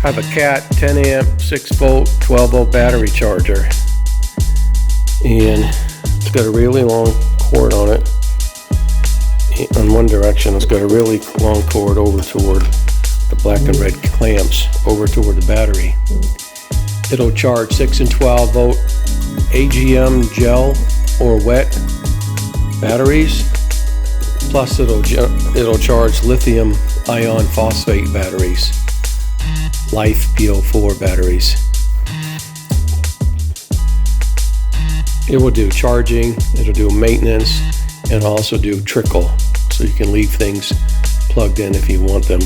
I have a CAT 10 amp, 6 volt, 12 volt battery charger. And it's got a really long cord on it. On one direction, it's got a really long cord over toward the black and red clamps, over toward the battery. It'll charge 6 and 12 volt AGM gel or wet batteries. Plus it'll charge lithium ion phosphate batteries, Life PO4 batteries. It will do charging, it'll do maintenance, and also do trickle, so you can leave things plugged in if you want them.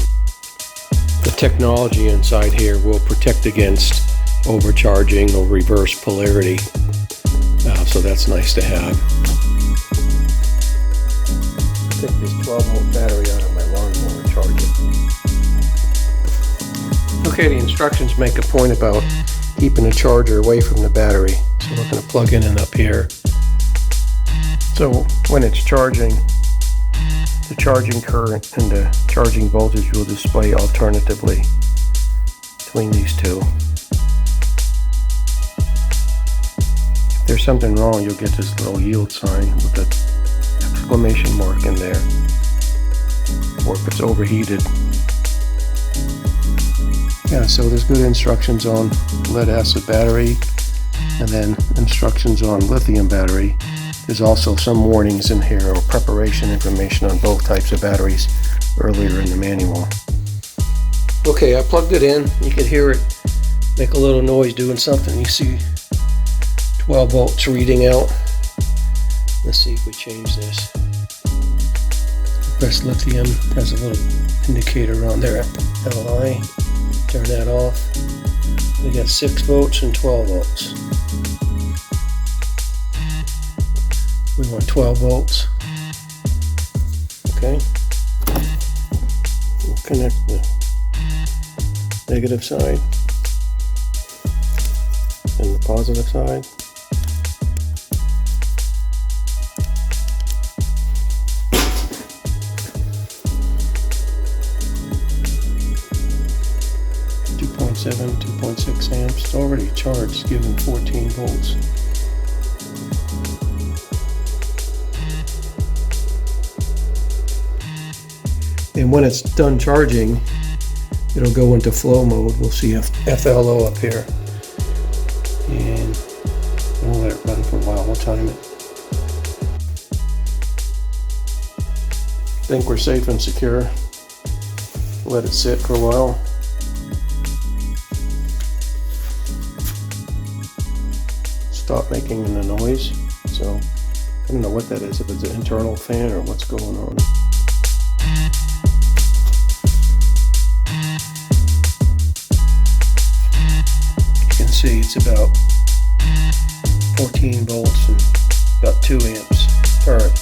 The technology inside here will protect against overcharging or reverse polarity, so that's nice to have. Take this 12 volt battery out of my lawnmower and charge it. Okay, the instructions make a point about keeping the charger away from the battery. So we're going to plug in and up here. So when it's charging, the charging current and the charging voltage will display alternatively between these two. If there's something wrong, you'll get this little yield sign with the exclamation mark in there, or if it's overheated. Yeah, so there's good instructions on lead acid battery, and then instructions on lithium battery. There's also some warnings in here, or preparation information on both types of batteries earlier in the manual. Okay, I plugged it in. You can hear it make a little noise doing something. You see 12 volts reading out. Let's see if we change this. Press lithium, has a little indicator on there, LI. Turn that off. We got 6 volts and 12 volts. We want 12 volts. Okay. We'll connect the negative side and the positive side. .7, 2.6 amps. It's already charged, given 14 volts. And when it's done charging, it'll go into flow mode. We'll see FLO up here. And we'll let it run for a while. We'll time it. I think we're safe and secure. Let it sit for a while. Stop making the noise. So I don't know what that is, if it's an internal fan or what's going on. You can see it's about 14 volts and about 2 amps current.